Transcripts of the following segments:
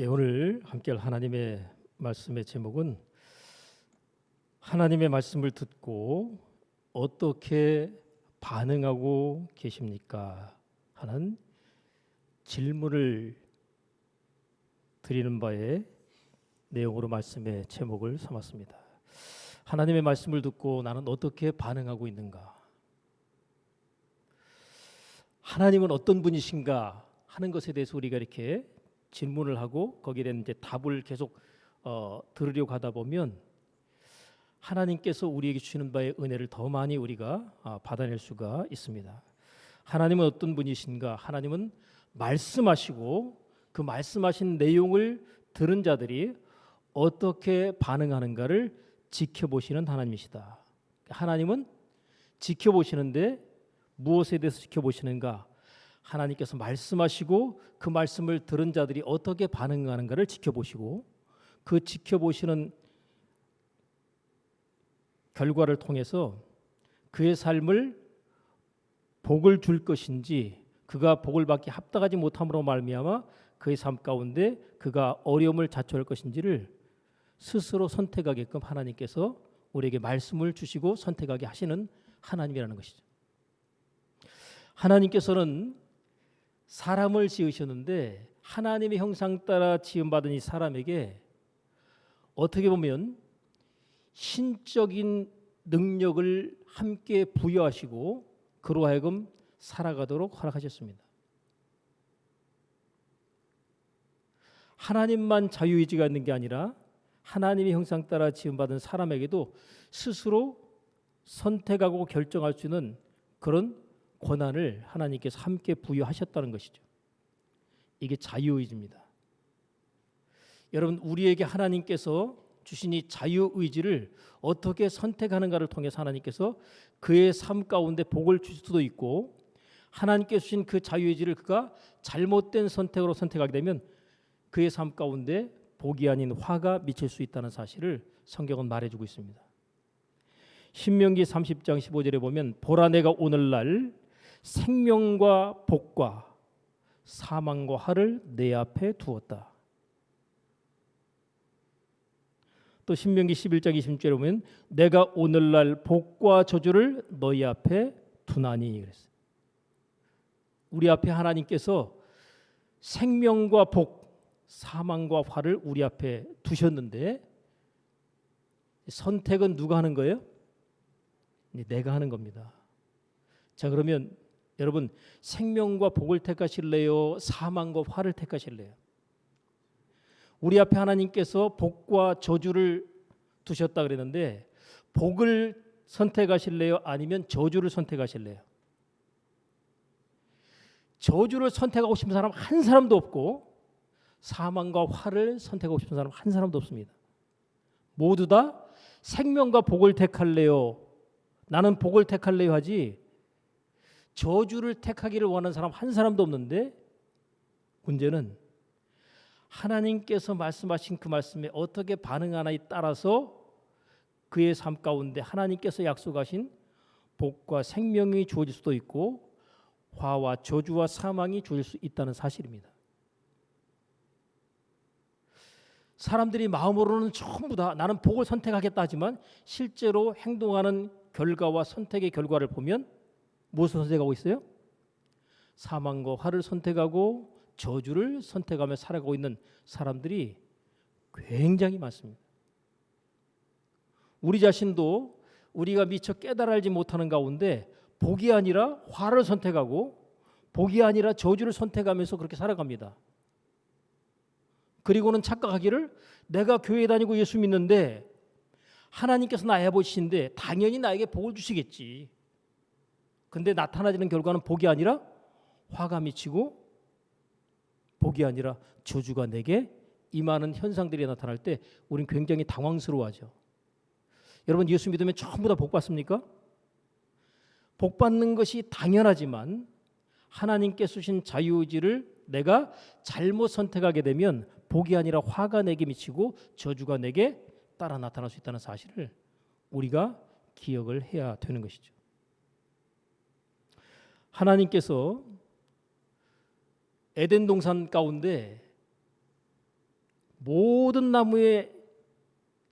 예, 오늘 함께할 하나님의 말씀의 제목은 하나님의 말씀을 듣고 어떻게 반응하고 계십니까? 하는 질문을 드리는 바에 내용으로 말씀의 제목을 삼았습니다. 하나님의 말씀을 듣고 나는 어떻게 반응하고 있는가? 하나님은 어떤 분이신가 하는 것에 대해서 우리가 이렇게 질문을 하고 거기에 대한 이제 답을 계속 들으려고 하다 보면 하나님께서 우리에게 주시는 바의 은혜를 더 많이 우리가 받아낼 수가 있습니다. 하나님은 어떤 분이신가? 하나님은 말씀하시고 그 말씀하신 내용을 들은 자들이 어떻게 반응하는가를 지켜보시는 하나님이시다. 하나님은 지켜보시는데 무엇에 대해서 지켜보시는가? 하나님께서 말씀하시고 그 말씀을 들은 자들이 어떻게 반응하는가를 지켜보시고 그 지켜보시는 결과를 통해서 그의 삶을 복을 줄 것인지 그가 복을 받기 합당하지 못함으로 말미암아 그의 삶 가운데 그가 어려움을 자초할 것인지를 스스로 선택하게끔 하나님께서 우리에게 말씀을 주시고 선택하게 하시는 하나님이라는 것이죠. 하나님께서는 사람을 지으셨는데 하나님의 형상 따라 지음받은 이 사람에게 어떻게 보면 신적인 능력을 함께 부여하시고 그로 하여금 살아가도록 허락하셨습니다. 하나님만 자유의지가 있는 게 아니라 하나님의 형상 따라 지음받은 사람에게도 스스로 선택하고 결정할 수 있는 그런 권한을 하나님께서 함께 부여하셨다는 것이죠. 이게 자유의지입니다. 여러분, 우리에게 하나님께서 주신 이 자유의지를 어떻게 선택하는가를 통해서 하나님께서 그의 삶 가운데 복을 주실 수도 있고 하나님께서 주신 그 자유의지를 그가 잘못된 선택으로 선택하게 되면 그의 삶 가운데 복이 아닌 화가 미칠 수 있다는 사실을 성경은 말해주고 있습니다. 신명기 30장 15절에 보면 보라 내가 오늘날 생명과 복과 사망과 화를 내 앞에 두었다. 또 신명기 11장 26절에 보면 내가 오늘날 복과 저주를 너희 앞에 두나니 그랬어요. 우리 앞에 하나님께서 생명과 복, 사망과 화를 우리 앞에 두셨는데 선택은 누가 하는 거예요? 내가 하는 겁니다. 자, 그러면 여러분 생명과 복을 택하실래요? 사망과 화를 택하실래요? 우리 앞에 하나님께서 복과 저주를 두셨다 그랬는데 복을 선택하실래요? 아니면 저주를 선택하실래요? 저주를 선택하고 싶은 사람 한 사람도 없고 사망과 화를 선택하고 싶은 사람 한 사람도 없습니다. 모두 다 생명과 복을 택할래요? 나는 복을 택할래요 하지 저주를 택하기를 원하는 사람 한 사람도 없는데 문제는 하나님께서 말씀하신 그 말씀에 어떻게 반응하나에 따라서 그의 삶 가운데 하나님께서 약속하신 복과 생명이 주어질 수도 있고 화와 저주와 사망이 주어질 수 있다는 사실입니다. 사람들이 마음으로는 전부 다 나는 복을 선택하겠다 하지만 실제로 행동하는 결과와 선택의 결과를 보면 무엇을 선택하고 있어요? 사망과 화를 선택하고 저주를 선택하며 살아가고 있는 사람들이 굉장히 많습니다. 우리 자신도 우리가 미처 깨달아 알지 못하는 가운데 복이 아니라 화를 선택하고 복이 아니라 저주를 선택하면서 그렇게 살아갑니다. 그리고는 착각하기를 내가 교회 다니고 예수 믿는데 하나님께서 나의 아버지신데 당연히 나에게 복을 주시겠지. 근데 나타나지는 결과는 복이 아니라 화가 미치고 복이 아니라 저주가 내게 임하는 현상들이 나타날 때 우리는 굉장히 당황스러워하죠. 여러분 예수 믿으면 전부 다 복 받습니까? 복 받는 것이 당연하지만 하나님께서 주신 자유의지를 내가 잘못 선택하게 되면 복이 아니라 화가 내게 미치고 저주가 내게 따라 나타날 수 있다는 사실을 우리가 기억을 해야 되는 것이죠. 하나님께서 에덴 동산 가운데 모든 나무의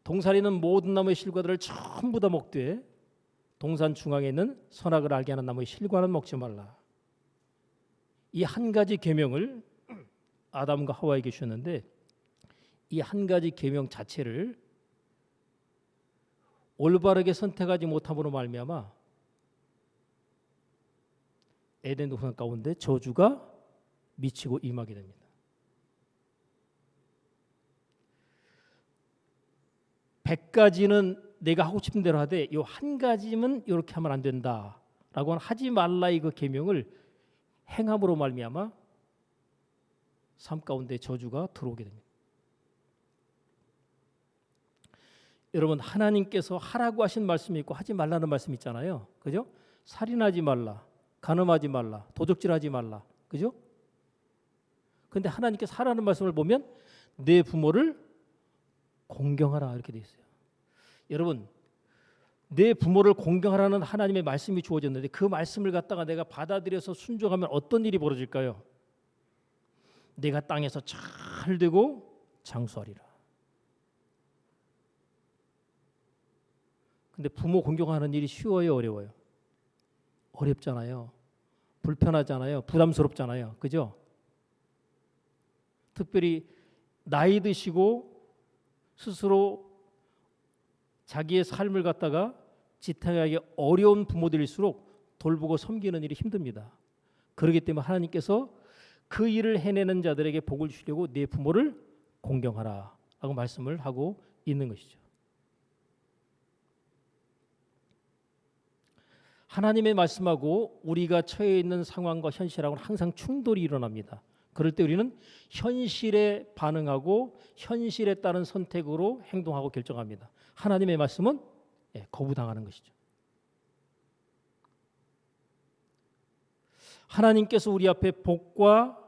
동산에 있는 모든 나무의 실과들을 전부 다 먹되 동산 중앙에 있는 선악을 알게 하는 나무의 실과는 먹지 말라. 이 한 가지 계명을 아담과 하와에게 주셨는데 이 한 가지 계명 자체를 올바르게 선택하지 못함으로 말미암아 에덴 동산 가운데 저주가 미치고 임하게 됩니다. 100가지는 내가 하고 싶은 대로 하되 이 한 가지는 이렇게 하면 안 된다라고 하지 말라 이 그 계명을 행함으로 말미암아 삶 가운데 저주가 들어오게 됩니다. 여러분 하나님께서 하라고 하신 말씀이 있고 하지 말라는 말씀이 있잖아요. 그죠? 살인하지 말라, 간음하지 말라, 도적질하지 말라. 그죠? 근데 하나님께서 하라는 말씀을 보면 내 부모를 공경하라 이렇게 돼 있어요. 여러분 내 부모를 공경하라는 하나님의 말씀이 주어졌는데 그 말씀을 갖다가 내가 받아들여서 순종하면 어떤 일이 벌어질까요? 내가 땅에서 잘 되고 장수하리라. 근데 부모 공경하는 일이 쉬워요, 어려워요? 어렵잖아요. 불편하잖아요. 부담스럽잖아요. 그죠? 특별히 나이 드시고 스스로 자기의 삶을 갖다가 지탱하기 어려운 부모들일수록 돌보고 섬기는 일이 힘듭니다. 그렇기 때문에 하나님께서 그 일을 해내는 자들에게 복을 주려고 내 부모를 공경하라 라고 말씀을 하고 있는 것이죠. 하나님의 말씀하고 우리가 처해 있는 상황과 현실하고는 항상 충돌이 일어납니다. 그럴 때 우리는 현실에 반응하고 현실에 따른 선택으로 행동하고 결정합니다. 하나님의 말씀은 거부당하는 것이죠. 하나님께서 우리 앞에 복과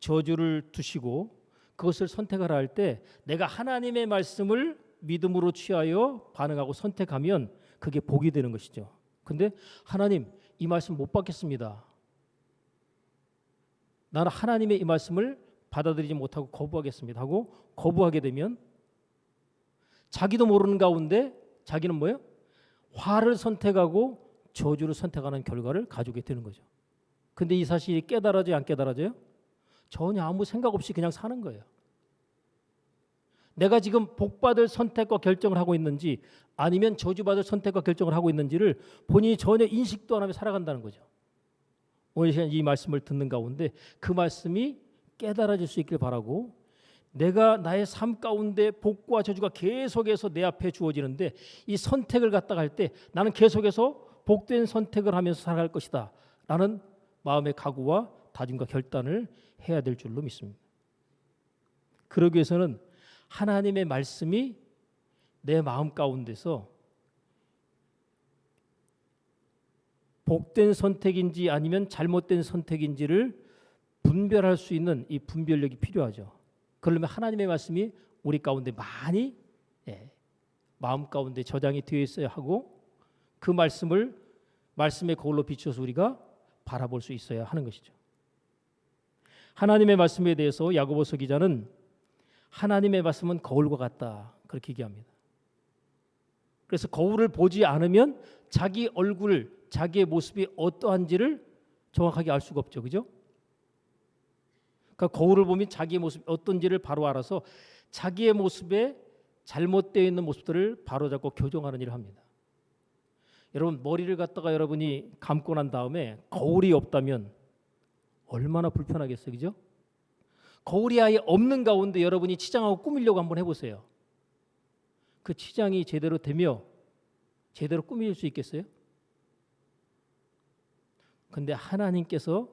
저주를 두시고 그것을 선택하라 할 때 내가 하나님의 말씀을 믿음으로 취하여 반응하고 선택하면 그게 복이 되는 것이죠. 근데 하나님 이 말씀 못 받겠습니다. 나는 하나님의 이 말씀을 받아들이지 못하고 거부하겠습니다 하고 거부하게 되면 자기도 모르는 가운데 자기는 뭐예요? 화를 선택하고 저주를 선택하는 결과를 가지게 되는 거죠. 근데 이 사실이 깨달아져요? 안 깨달아져요? 전혀 아무 생각 없이 그냥 사는 거예요. 내가 지금 복받을 선택과 결정을 하고 있는지 아니면 저주받을 선택과 결정을 하고 있는지를 본인이 전혀 인식도 안 하며 살아간다는 거죠. 오늘 시간 이 말씀을 듣는 가운데 그 말씀이 깨달아질 수 있길 바라고 내가 나의 삶 가운데 복과 저주가 계속해서 내 앞에 주어지는데 이 선택을 갖다가 할 때 나는 계속해서 복된 선택을 하면서 살아갈 것이다 라는 마음의 각오와 다짐과 결단을 해야 될 줄로 믿습니다. 그러기 위해서는 하나님의 말씀이 내 마음 가운데서 복된 선택인지 아니면 잘못된 선택인지를 분별할 수 있는 이 분별력이 필요하죠. 그러려면 하나님의 말씀이 우리 가운데 많이 마음 가운데 저장이 되어 있어야 하고 그 말씀을 말씀의 거울로 비춰서 우리가 바라볼 수 있어야 하는 것이죠. 하나님의 말씀에 대해서 야고보서 기자는 하나님의 말씀은 거울과 같다 그렇게 얘기합니다. 그래서 거울을 보지 않으면 자기 얼굴, 자기의 모습이 어떠한지를 정확하게 알 수가 없죠. 그죠? 그러니까 거울을 보면 자기의 모습이 어떤지를 바로 알아서 자기의 모습에 잘못되어 있는 모습들을 바로잡고 교정하는 일을 합니다. 여러분 머리를 갖다가 여러분이 감고 난 다음에 거울이 없다면 얼마나 불편하겠어요. 그죠? 거울이 아예 없는 가운데 여러분이 치장하고 꾸미려고 한번 해보세요. 그 치장이 제대로 되며 제대로 꾸밀 수 있겠어요? 근데 하나님께서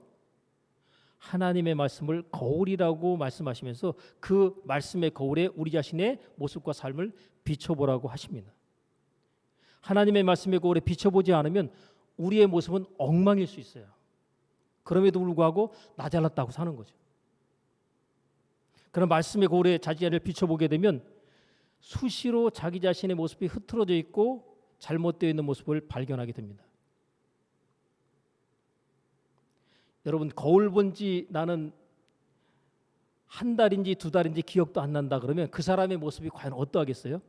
하나님의 말씀을 거울이라고 말씀하시면서 그 말씀의 거울에 우리 자신의 모습과 삶을 비춰보라고 하십니다. 하나님의 말씀의 거울에 비춰보지 않으면 우리의 모습은 엉망일 수 있어요. 그럼에도 불구하고 나 잘났다고 사는 거죠. 그런 말씀의 거울에 자기를 비춰보게 되면 수시로 자기 자신의 모습이 흐트러져 있고 잘못되어 있는 모습을 발견하게 됩니다. 여러분 거울 본 지 나는 한 달인지 두 달인지 기억도 안 난다 그러면 그 사람의 모습이 과연 어떠하겠어요?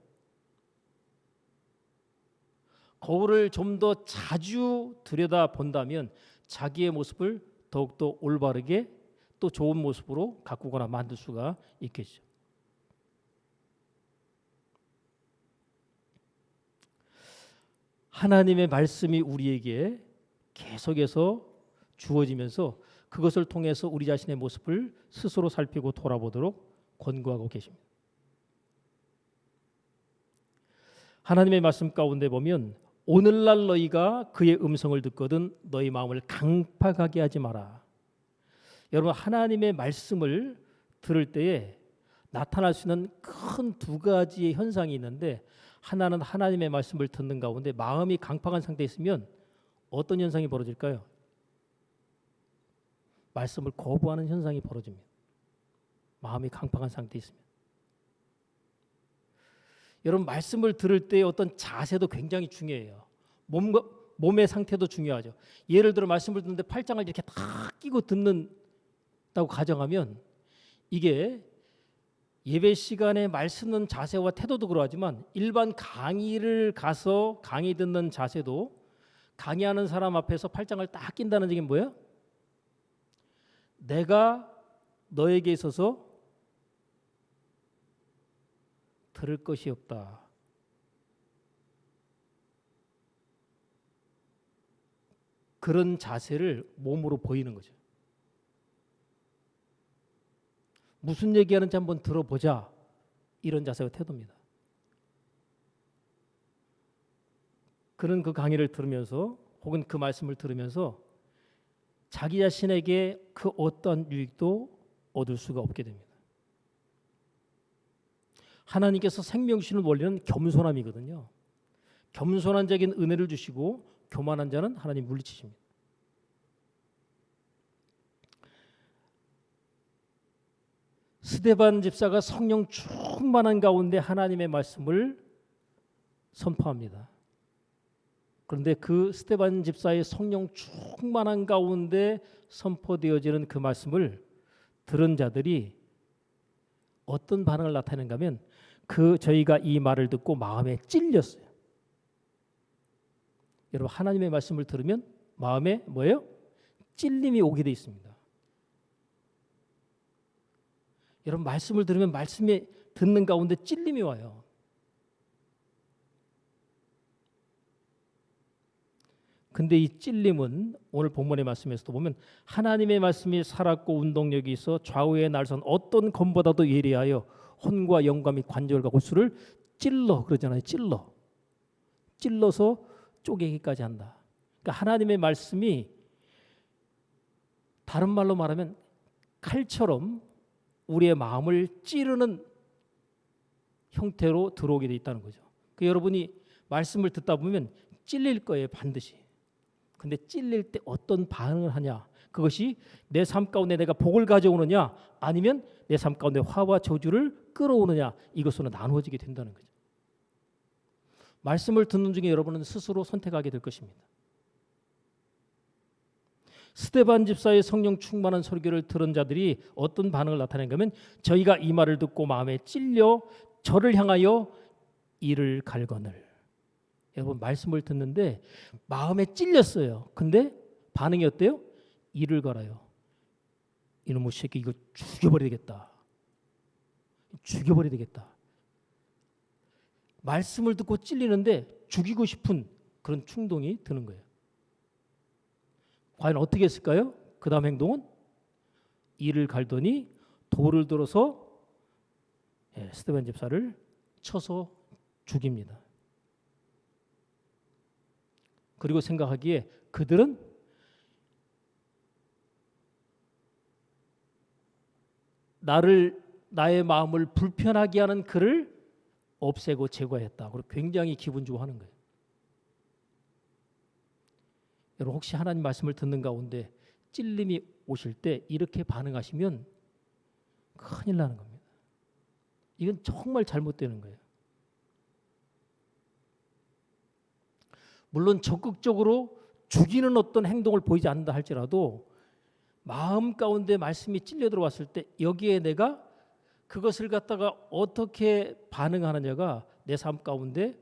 거울을 좀 더 자주 들여다 본다면 자기의 모습을 더욱더 올바르게 또 좋은 모습으로 가꾸거나 만들 수가 있겠죠. 하나님의 말씀이 우리에게 계속해서 주어지면서 그것을 통해서 우리 자신의 모습을 스스로 살피고 돌아보도록 권고하고 계십니다. 하나님의 말씀 가운데 보면 오늘날 너희가 그의 음성을 듣거든 너희 마음을 강팍하게 하지 마라. 여러분, 하나님의 말씀을 들을 때에 나타날 수 있는 큰 두 가지의 현상이 있는데, 하나는 하나님의 말씀을 듣는 가운데 마음이 강팍한 상태에 있으면 어떤 현상이 벌어질까요? 말씀을 거부하는 현상이 벌어집니다. 마음이 강팍한 상태에 있으면. 여러분, 말씀을 들을 때 어떤 자세도 굉장히 중요해요. 몸의 상태도 중요하죠. 예를 들어 말씀을 듣는데 팔짱을 이렇게 탁 끼고 듣는다고 가정하면 이게 예배 시간에 말씀 듣는 자세와 태도도 그러하지만 일반 강의를 가서 강의 듣는 자세도 강의하는 사람 앞에서 팔짱을 딱 낀다는 얘기는 뭐예요? 내가 너에게 있어서 들을 것이 없다. 그런 자세를 몸으로 보이는 거죠. 무슨 얘기하는지 한번 들어보자. 이런 자세가 태도입니다. 그런 그 강의를 들으면서 혹은 그 말씀을 들으면서 자기 자신에게 그 어떤 유익도 얻을 수가 없게 됩니다. 하나님께서 생명 주시는 원리는 겸손함이거든요. 겸손한 자에게는 은혜를 주시고 교만한 자는 하나님 물리치십니다. 스데반 집사가 성령 충만한 가운데 하나님의 말씀을 선포합니다. 그런데 그 스데반 집사의 성령 충만한 가운데 선포되어지는 그 말씀을 들은 자들이 어떤 반응을 나타내는가 하면 저희가 이 말을 듣고 마음에 찔렸어요. 여러분, 하나님의 말씀을 들으면 마음에 뭐예요? 찔림이 오게 돼 있습니다. 여러분, 말씀을 들으면 말씀에 듣는 가운데 찔림이 와요. 근데 이 찔림은 오늘 본문의 말씀에서도 보면 하나님의 말씀이 살았고 운동력이 있어 좌우에 날선 어떤 검보다도 예리하여 혼과 영과 및 관절과 골수를 찔러 그러잖아요. 찔러서 쪼개기까지 한다. 그러니까 하나님의 말씀이 다른 말로 말하면 칼처럼 우리의 마음을 찌르는 형태로 들어오게 돼 있다는 거죠. 그러니까 여러분이 말씀을 듣다 보면 찔릴 거예요, 반드시. 근데 찔릴 때 어떤 반응을 하냐, 그것이 내 삶 가운데 내가 복을 가져오느냐 아니면 내 삶 가운데 화와 저주를 끌어오느냐, 이것으로 나누어지게 된다는 거죠. 말씀을 듣는 중에 여러분은 스스로 선택하게 될 것입니다. 스데반 집사의 성령 충만한 설교를 들은 자들이 어떤 반응을 나타낸가 하면 저희가 이 말을 듣고 마음에 찔려 저를 향하여 이를 갈거늘. 여러분, 말씀을 듣는데 마음에 찔렸어요. 근데 반응이 어때요? 이를 갈아요. 이놈의 새끼 이거 죽여버려야 되겠다. 죽여버려야 되겠다. 말씀을 듣고 찔리는데 죽이고 싶은 그런 충동이 드는 거예요. 과연 어떻게 했을까요? 그 다음 행동은 이를 갈더니 돌을 들어서 스데반 집사를 쳐서 죽입니다. 그리고 생각하기에 그들은 나의 마음을 불편하게 하는 그를 없애고 제거했다. 그리고 굉장히 기분 좋아하는 거예요. 여러분, 혹시 하나님 말씀을 듣는 가운데 찔림이 오실 때 이렇게 반응하시면 큰일 나는 겁니다. 이건 정말 잘못되는 거예요. 물론 적극적으로 죽이는 어떤 행동을 보이지 않는다 할지라도 마음 가운데 말씀이 찔려 들어왔을 때 여기에 내가 그것을 갖다가 어떻게 반응하느냐가 내 삶 가운데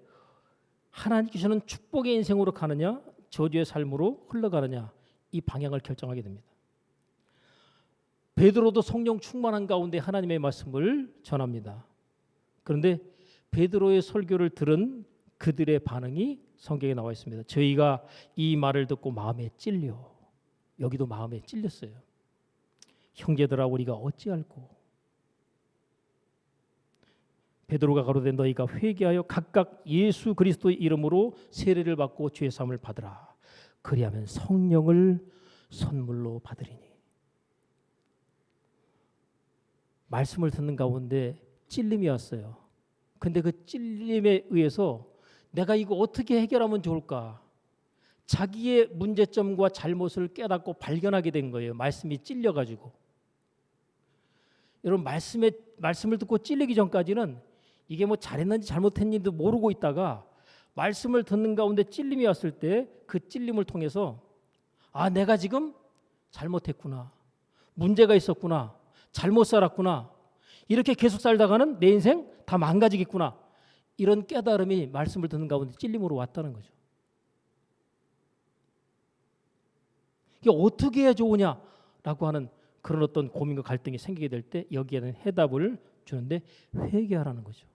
하나님께서는 축복의 인생으로 가느냐 저주의 삶으로 흘러가느냐 이 방향을 결정하게 됩니다. 베드로도 성령 충만한 가운데 하나님의 말씀을 전합니다. 그런데 베드로의 설교를 들은 그들의 반응이 성경에 나와 있습니다. 저희가 이 말을 듣고 마음에 찔려. 여기도 마음에 찔렸어요. 형제들아 우리가 어찌할꼬. 베드로가 가로되 너희가 회개하여 각각 예수 그리스도의 이름으로 세례를 받고 죄 사함을 받으라. 그리하면 성령을 선물로 받으리니. 말씀을 듣는 가운데 찔림이 왔어요. 근데 그 찔림에 의해서 내가 이거 어떻게 해결하면 좋을까? 자기의 문제점과 잘못을 깨닫고 발견하게 된 거예요. 말씀이 찔려가지고. 여러분 말씀을 듣고 찔리기 전까지는 이게 뭐 잘했는지 잘못했는지도 모르고 있다가 말씀을 듣는 가운데 찔림이 왔을 때 그 찔림을 통해서 아 내가 지금 잘못했구나. 문제가 있었구나. 잘못 살았구나. 이렇게 계속 살다가는 내 인생 다 망가지겠구나. 이런 깨달음이 말씀을 듣는 가운데 찔림으로 왔다는 거죠. 이게 어떻게 해야 좋으냐라고 하는 그런 어떤 고민과 갈등이 생기게 될 때 여기에는 해답을 주는데 회개하라는 거죠.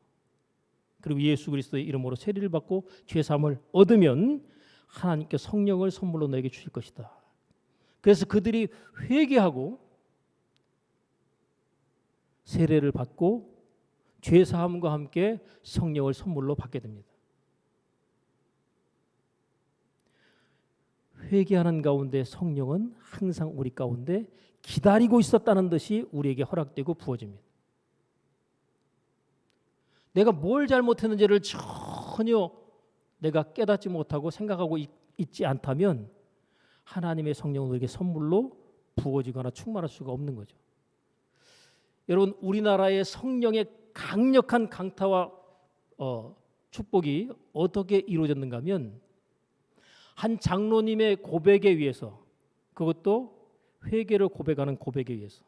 그리고 예수 그리스도의 이름으로 세례를 받고 죄 사함을 얻으면 하나님께 성령을 선물로 너에게 주실 것이다. 그래서 그들이 회개하고 세례를 받고 죄 사함과 함께 성령을 선물로 받게 됩니다. 회개하는 가운데 성령은 항상 우리 가운데 기다리고 있었다는 듯이 우리에게 허락되고 부어집니다. 내가 뭘 잘못했는지를 전혀 내가 깨닫지 못하고 생각하고 있지 않다면 하나님의 성령은 우리에게 선물로 부어지거나 충만할 수가 없는 거죠. 여러분 우리나라의 성령의 강력한 강타와 축복이 어떻게 이루어졌는가 하면 한 장로님의 고백에 의해서 그것도 회개를 고백하는 고백에 의해서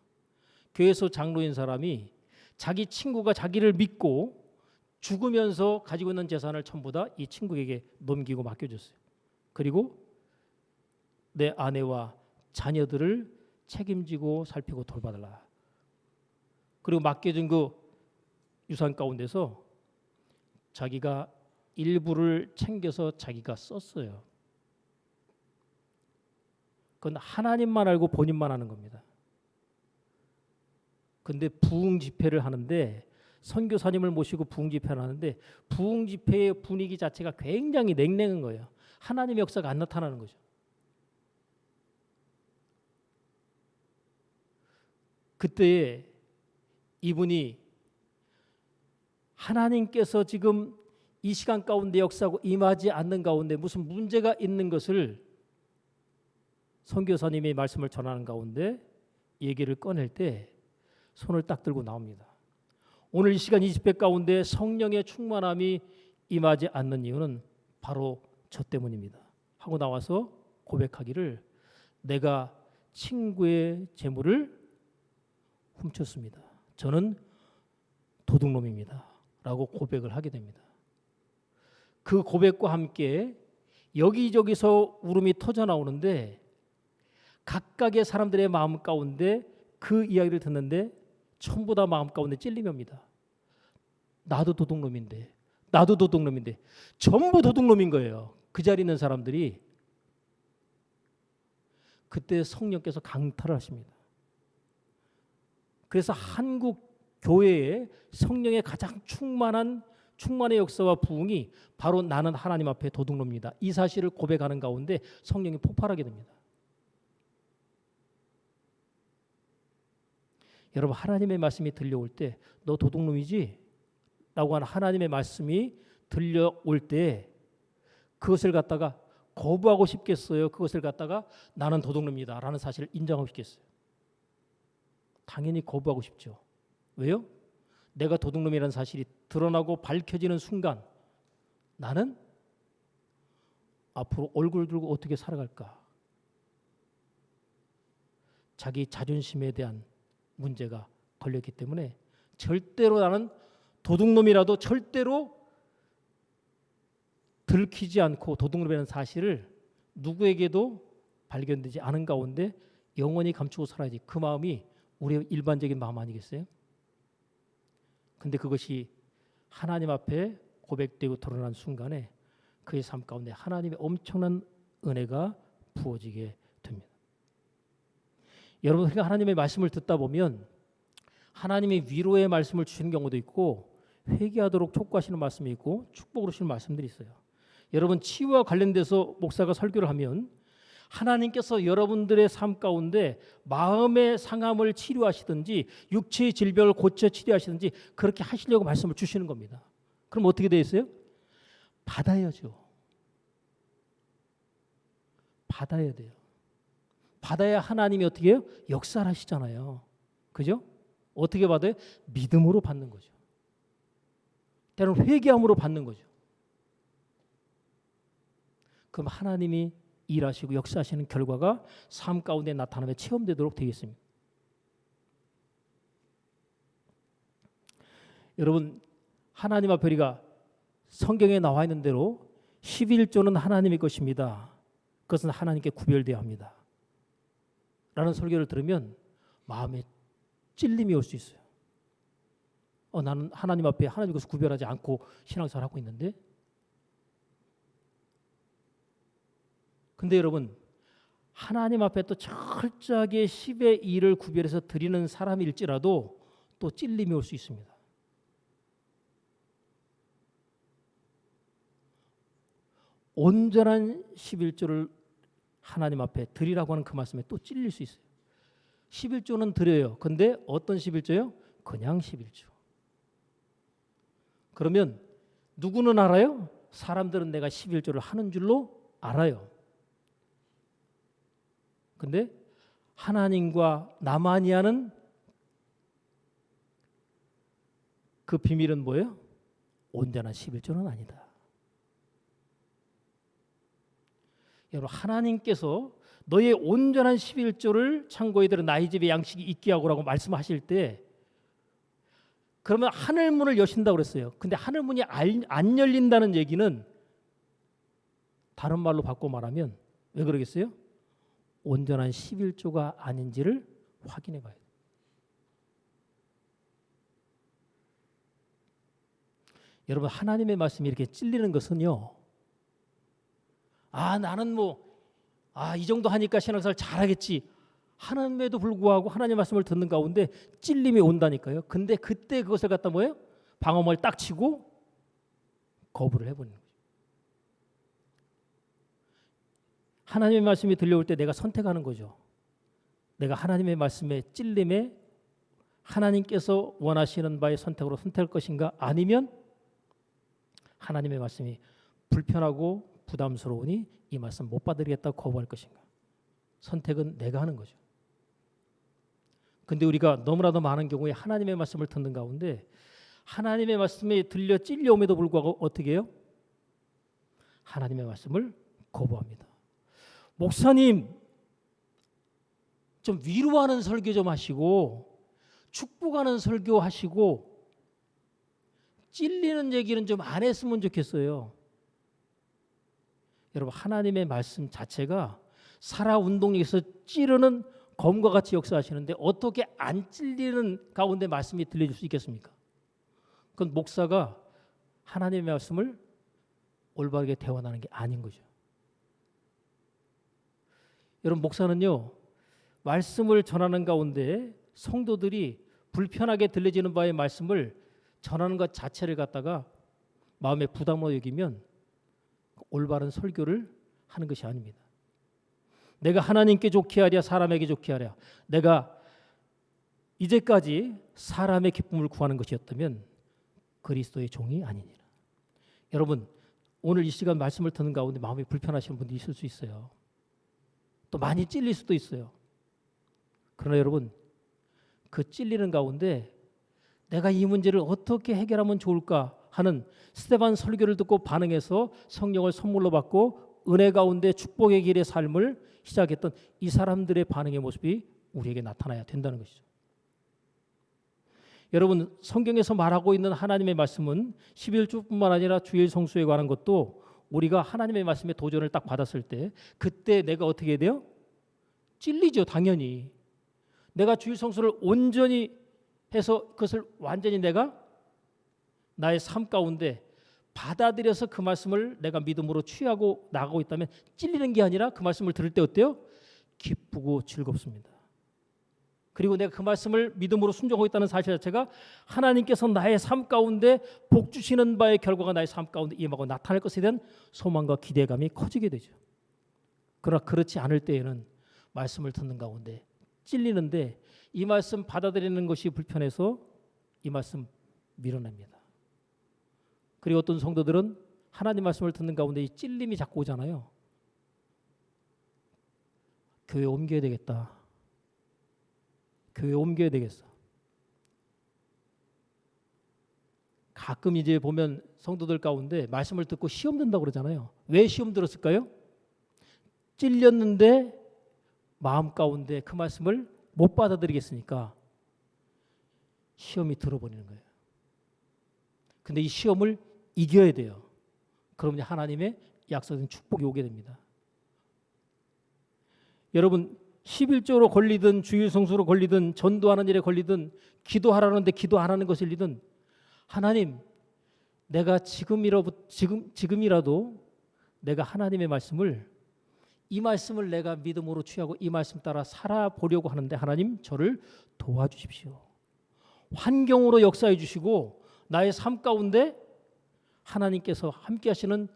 교회에서 장로인 사람이 자기 친구가 자기를 믿고 죽으면서 가지고 있는 재산을 전부 다 이 친구에게 넘기고 맡겨줬어요. 그리고 내 아내와 자녀들을 책임지고 살피고 돌봐달라. 그리고 맡겨준 그 유산 가운데서 자기가 일부를 챙겨서 자기가 썼어요. 그건 하나님만 알고 본인만 하는 겁니다. 근데 부흥 집회를 하는데 선교사님을 모시고 부흥 집회를 하는데 부흥 집회의 분위기 자체가 굉장히 냉랭한 거예요. 하나님의 역사가 안 나타나는 거죠. 그때 이분이 하나님께서 지금 이 시간 가운데 역사하고 임하지 않는 가운데 무슨 문제가 있는 것을 선교사님이 말씀을 전하는 가운데 얘기를 꺼낼 때 손을 딱 들고 나옵니다. 오늘 이 시간 이 집회 가운데 성령의 충만함이 임하지 않는 이유는 바로 저 때문입니다. 하고 나와서 고백하기를 내가 친구의 재물을 훔쳤습니다. 저는 도둑놈입니다. 라고 고백을 하게 됩니다. 그 고백과 함께 여기저기서 울음이 터져 나오는데 각각의 사람들의 마음 가운데 그 이야기를 듣는데 전부 다 마음 가운데 찔림이 옵니다. 나도 도둑놈인데 나도 도둑놈인데 전부 도둑놈인 거예요. 그 자리에 있는 사람들이. 그때 성령께서 강탈을 하십니다. 그래서 한국 교회의 성령의 가장 충만의 역사와 부흥이 바로 나는 하나님 앞에 도둑놈입니다. 이 사실을 고백하는 가운데 성령이 폭발하게 됩니다. 여러분 하나님의 말씀이 들려올 때 너 도둑놈이지? 라고 하는 하나님의 말씀이 들려올 때 그것을 갖다가 거부하고 싶겠어요? 그것을 갖다가 나는 도둑놈이다 라는 사실을 인정하고 싶겠어요? 당연히 거부하고 싶죠. 왜요? 내가 도둑놈이라는 사실이 드러나고 밝혀지는 순간 나는 앞으로 얼굴 들고 어떻게 살아갈까? 자기 자존심에 대한 문제가 걸렸기 때문에 절대로 나는 도둑놈이라도 절대로 들키지 않고 도둑놈이라는 사실을 누구에게도 발견되지 않은 가운데 영원히 감추고 살아야지. 그 마음이 우리의 일반적인 마음 아니겠어요? 근데 그것이 하나님 앞에 고백되고 드러난 순간에 그의 삶 가운데 하나님의 엄청난 은혜가 부어지게 됩니다. 여러분, 우리가 하나님의 말씀을 듣다 보면 하나님의 위로의 말씀을 주시는 경우도 있고 회개하도록 촉구하시는 말씀이 있고 축복으로 주시는 말씀들이 있어요. 여러분, 치유와 관련돼서 목사가 설교를 하면 하나님께서 여러분들의 삶 가운데 마음의 상함을 치료하시든지 육체의 질병을 고쳐 치료하시든지 그렇게 하시려고 말씀을 주시는 겁니다. 그럼 어떻게 되어 있어요? 받아야죠. 받아야 돼요. 받아야 하나님이 어떻게 해요? 역사를 하시잖아요. 그죠? 어떻게 받아요? 믿음으로 받는 거죠. 때로는 회개함으로 받는 거죠. 그럼 하나님이 일하시고 역사하시는 결과가 삶 가운데 나타나며 체험되도록 되겠습니다. 여러분, 하나님 앞에 우리가 성경에 나와 있는 대로 11조는 하나님의 것입니다. 그것은 하나님께 구별되어야 합니다. 라는 설교를 들으면 마음에 찔림이 올 수 있어요. 나는 하나님 앞에 하나님 것을 구별하지 않고 신앙생활을 하고 있는데, 근데 여러분, 하나님 앞에 또 철저하게 10의 1을 구별해서 드리는 사람일지라도 또 찔림이 올 수 있습니다. 온전한 11조를 하나님 앞에 드리라고 하는 그 말씀에 또 찔릴 수 있어요. 11조는 드려요. 근데 어떤 11조요? 그냥 11조. 그러면 누구는 알아요? 사람들은 내가 11조를 하는 줄로 알아요. 근데 하나님과 나만이 아는 그 비밀은 뭐예요? 온전한 11조는 아니다. 여러분, 하나님께서 너의 온전한 11조를 창고에 들어 나의 집에 양식이 있게 하고라고 말씀하실 때, 그러면 하늘문을 여신다고 그랬어요. 근데 하늘문이 안 열린다는 얘기는 다른 말로 바꿔 말하면 왜 그러겠어요? 온전한 11조가 아닌지를 확인해 봐야 돼요. 여러분, 하나님의 말씀이 이렇게 찔리는 것은요, 나는 이 정도 하니까 신앙생활 잘하겠지 하는데도 불구하고 하나님의 말씀을 듣는 가운데 찔림이 온다니까요. 근데 그때 그것을 갖다 뭐예요? 방어막을 딱 치고 거부를 해버리는 거죠. 하나님의 말씀이 들려올 때 내가 선택하는 거죠. 내가 하나님의 말씀에 찔림에 하나님께서 원하시는 바의 선택으로 선택할 것인가, 아니면 하나님의 말씀이 불편하고 부담스러우니 이 말씀 못 받으리겠다고 거부할 것인가. 선택은 내가 하는 거죠. 근데 우리가 너무나도 많은 경우에 하나님의 말씀을 듣는 가운데 하나님의 말씀이 들려 찔려옴에도 불구하고 어떻게 해요? 하나님의 말씀을 거부합니다. 목사님, 좀 위로하는 설교 좀 하시고 축복하는 설교 하시고 찔리는 얘기는 좀 안 했으면 좋겠어요. 여러분, 하나님의 말씀 자체가 살아 운동력에서 찌르는 검과 같이 역사하시는데 어떻게 안 찔리는 가운데 말씀이 들려줄 수 있겠습니까? 그건 목사가 하나님의 말씀을 올바르게 대화하는 게 아닌 거죠. 여러분, 목사는요, 말씀을 전하는 가운데 성도들이 불편하게 들려지는 바의 말씀을 전하는 것 자체를 갖다가 마음에 부담으로 여기면 올바른 설교를 하는 것이 아닙니다. 내가 하나님께 좋게 하랴 사람에게 좋게 하랴, 내가 이제까지 사람의 기쁨을 구하는 것이었다면 그리스도의 종이 아니니라. 여러분, 오늘 이 시간 말씀을 듣는 가운데 마음이 불편하신 분들이 있을 수 있어요. 또 많이 찔릴 수도 있어요. 그러나 여러분, 그 찔리는 가운데 내가 이 문제를 어떻게 해결하면 좋을까 하는 스데반 설교를 듣고 반응해서 성령을 선물로 받고 은혜 가운데 축복의 길의 삶을 시작했던 이 사람들의 반응의 모습이 우리에게 나타나야 된다는 것이죠. 여러분, 성경에서 말하고 있는 하나님의 말씀은 11조뿐만 아니라 주일 성수에 관한 것도 우리가 하나님의 말씀에 도전을 딱 받았을 때 그때 내가 어떻게 해야 돼요? 찔리죠, 당연히. 내가 주일 성수를 온전히 해서 그것을 완전히 내가 나의 삶 가운데 받아들여서 그 말씀을 내가 믿음으로 취하고 나가고 있다면 찔리는 게 아니라 그 말씀을 들을 때 어때요? 기쁘고 즐겁습니다. 그리고 내가 그 말씀을 믿음으로 순종하고 있다는 사실 자체가 하나님께서 나의 삶 가운데 복 주시는 바의 결과가 나의 삶 가운데 임하고 나타날 것에 대한 소망과 기대감이 커지게 되죠. 그러나 그렇지 않을 때에는 말씀을 듣는 가운데 찔리는데 이 말씀 받아들이는 것이 불편해서 이 말씀 밀어냅니다. 그리고 어떤 성도들은 하나님 말씀을 듣는 가운데 이 찔림이 자꾸 오잖아요. 교회 옮겨야 되겠다. 교회 옮겨야 되겠어. 가끔 이제 보면 성도들 가운데 말씀을 듣고 시험 든다고 그러잖아요. 왜 시험 들었을까요? 찔렸는데 마음 가운데 그 말씀을 못 받아들이겠으니까 시험이 들어버리는 거예요. 근데 이 시험을 이겨야 돼요. 그러면 하나님의 약속된 축복이 오게 됩니다. 여러분, 11조로 걸리든 주일 성수로 걸리든 전도하는 일에 걸리든 기도하라는데 기도 안 하는 것을 일이든 하나님, 내가 지금이라도 내가 하나님의 말씀을 이 말씀을 내가 믿음으로 취하고 이 말씀 따라 살아보려고 하는데 하나님 저를 도와주십시오. 환경으로 역사해 주시고 나의 삶 가운데 하나님께서 함께 하시는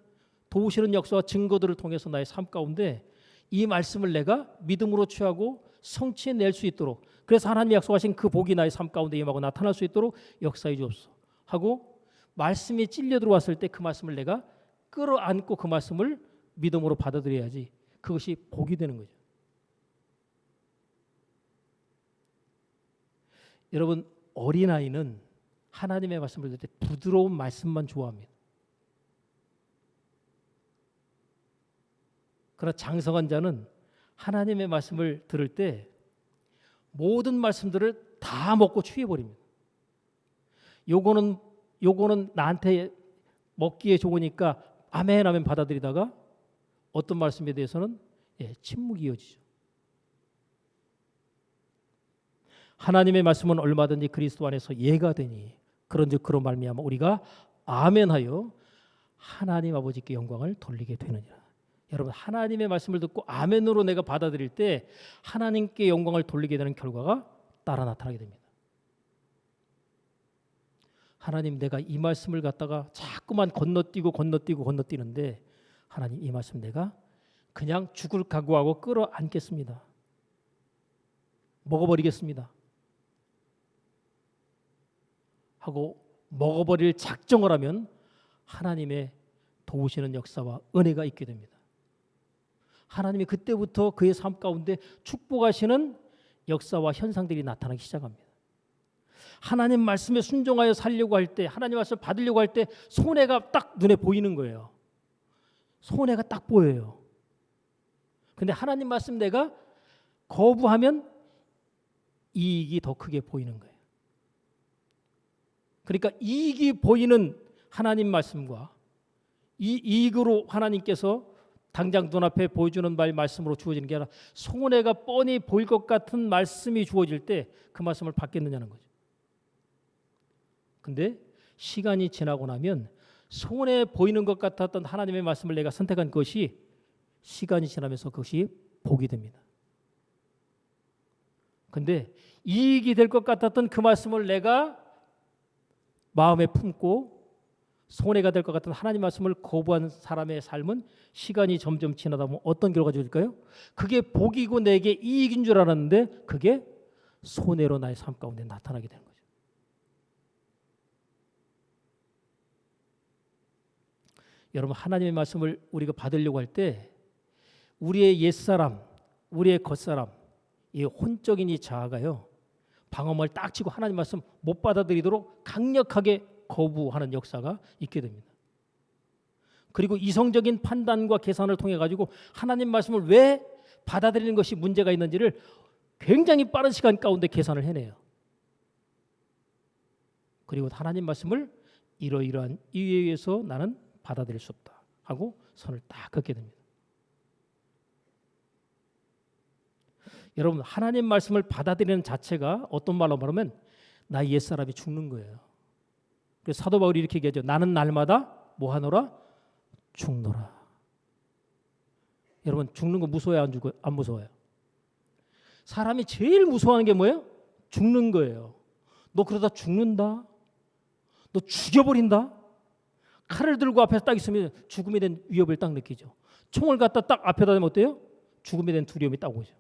도우시는 역사와 증거들을 통해서 나의 삶 가운데 이 말씀을 내가 믿음으로 취하고 성취해낼 수 있도록, 그래서 하나님이 약속하신 그 복이 나의 삶 가운데 임하고 나타날 수 있도록 역사해 주옵소서 하고 말씀이 찔려 들어왔을 때 그 말씀을 내가 끌어안고 그 말씀을 믿음으로 받아들여야지 그것이 복이 되는 거죠. 여러분, 어린아이는 하나님의 말씀을 들을 때 부드러운 말씀만 좋아합니다. 그러나 장성한 자는 하나님의 말씀을 들을 때 모든 말씀들을 다 먹고 취해버립니다. 요거는 나한테 먹기에 좋으니까 아멘 하면 받아들이다가 어떤 말씀에 대해서는 침묵이 이어지죠. 하나님의 말씀은 얼마든지 그리스도 안에서 예가 되니 그런즉 그로 말미암아 우리가 아멘하여 하나님 아버지께 영광을 돌리게 되느니라. 여러분, 하나님의 말씀을 듣고 아멘으로 내가 받아들일 때 하나님께 영광을 돌리게 되는 결과가 따라 나타나게 됩니다. 하나님, 내가 이 말씀을 갖다가 자꾸만 건너뛰는데 하나님, 이 말씀 내가 그냥 죽을 각오하고 끌어안겠습니다. 먹어버리겠습니다. 하고 먹어버릴 작정을 하면 하나님의 도우시는 역사와 은혜가 있게 됩니다. 하나님이 그때부터 그의 삶 가운데 축복하시는 역사와 현상들이 나타나기 시작합니다. 하나님 말씀에 순종하여 살려고 할 때, 하나님 말씀을 받으려고 할 때 손해가 딱 눈에 보이는 거예요. 손해가 딱 보여요. 근데 하나님 말씀 내가 거부하면 이익이 더 크게 보이는 거예요. 그러니까 이익이 보이는 하나님 말씀과 이 이익으로 하나님께서 당장 눈앞에 보여주는 말씀으로 주어지는 게 아니라 손해가 뻔히 보일 것 같은 말씀이 주어질 때 그 말씀을 받겠느냐는 거죠. 근데 시간이 지나고 나면 손해 보이는 것 같았던 하나님의 말씀을 내가 선택한 것이 시간이 지나면서 그것이 복이 됩니다. 근데 이익이 될 것 같았던 그 말씀을 내가 마음에 품고 손해가 될 것 같은 하나님 말씀을 거부한 사람의 삶은 시간이 점점 지나다 보면 어떤 결과가 주어질까요? 그게 복이고 내게 이익인 줄 알았는데 그게 손해로 나의 삶 가운데 나타나게 되는 거죠. 여러분, 하나님의 말씀을 우리가 받으려고 할 때 우리의 옛사람, 우리의 겉사람, 이 혼적인 이 자아가요, 방어막을 딱 치고 하나님 말씀 못 받아들이도록 강력하게 거부하는 역사가 있게 됩니다. 그리고 이성적인 판단과 계산을 통해 가지고 하나님 말씀을 왜 받아들이는 것이 문제가 있는지를 굉장히 빠른 시간 가운데 계산을 해내요. 그리고 하나님 말씀을 이러이러한 이유에 의해서 나는 받아들일 수 없다 하고 선을 딱 긋게 됩니다. 여러분, 하나님 말씀을 받아들이는 자체가 어떤 말로 말하면 나의 옛사람이 죽는 거예요. 그래서 사도 바울이 이렇게 얘기하죠. 나는 날마다 뭐 하노라? 죽노라. 여러분, 죽는 거 무서워요? 안 무서워요? 사람이 제일 무서워하는 게 뭐예요? 죽는 거예요. 너 그러다 죽는다. 너 죽여버린다. 칼을 들고 앞에서 딱 있으면 죽음에 대한 위협을 딱 느끼죠. 총을 갖다 딱 앞에다 대면 어때요? 죽음에 대한 두려움이 딱 오죠.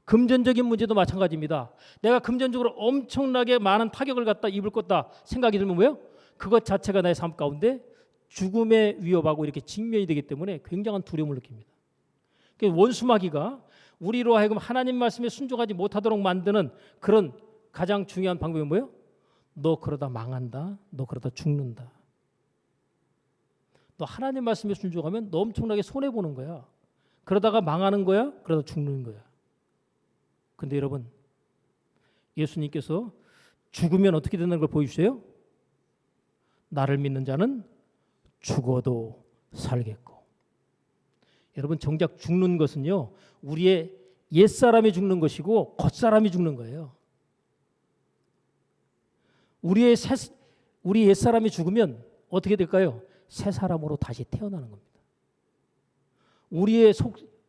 금전적인 문제도 마찬가지입니다. 내가 금전적으로 엄청나게 많은 타격을 갖다 입을 거다 생각이 들면 뭐예요? 그것 자체가 나의 삶 가운데 죽음의 위협하고 이렇게 직면이 되기 때문에 굉장한 두려움을 느낍니다. 원수마귀가 우리로 하여금 하나님 말씀에 순종하지 못하도록 만드는 그런 가장 중요한 방법이 뭐예요? 너 그러다 망한다. 너 그러다 죽는다. 너 하나님 말씀에 순종하면 너 엄청나게 손해보는 거야. 그러다가 망하는 거야. 그러다 죽는 거야. 근데 여러분, 예수님께서 죽으면 어떻게 되는 걸 보여주세요? 나를 믿는 자는 죽어도 살겠고. 여러분, 정작 죽는 것은요, 우리의 옛사람이 죽는 것이고 겉사람이 죽는 거예요. 우리 옛사람이 죽으면 어떻게 될까요? 새 사람으로 다시 태어나는 겁니다.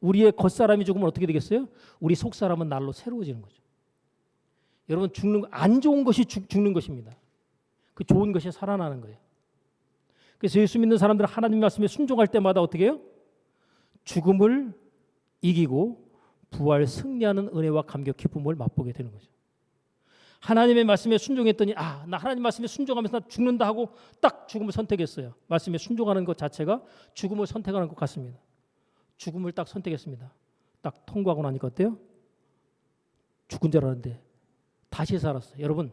우리의 겉사람이 죽으면 어떻게 되겠어요? 우리 속사람은 날로 새로워지는 거죠. 여러분, 안 좋은 것이 죽는 것입니다. 그 좋은 것이 살아나는 거예요. 그래서 예수 믿는 사람들은 하나님 말씀에 순종할 때마다 어떻게 해요? 죽음을 이기고 부활 승리하는 은혜와 감격 기쁨을 맛보게 되는 거죠. 하나님의 말씀에 순종했더니 나 하나님 말씀에 순종하면서 나 죽는다 하고 딱 죽음을 선택했어요. 말씀에 순종하는 것 자체가 죽음을 선택하는 것 같습니다. 죽음을 딱 선택했습니다. 딱 통과하고 나니까 어때요? 죽은 줄 알았는데 다시 살았어요. 여러분,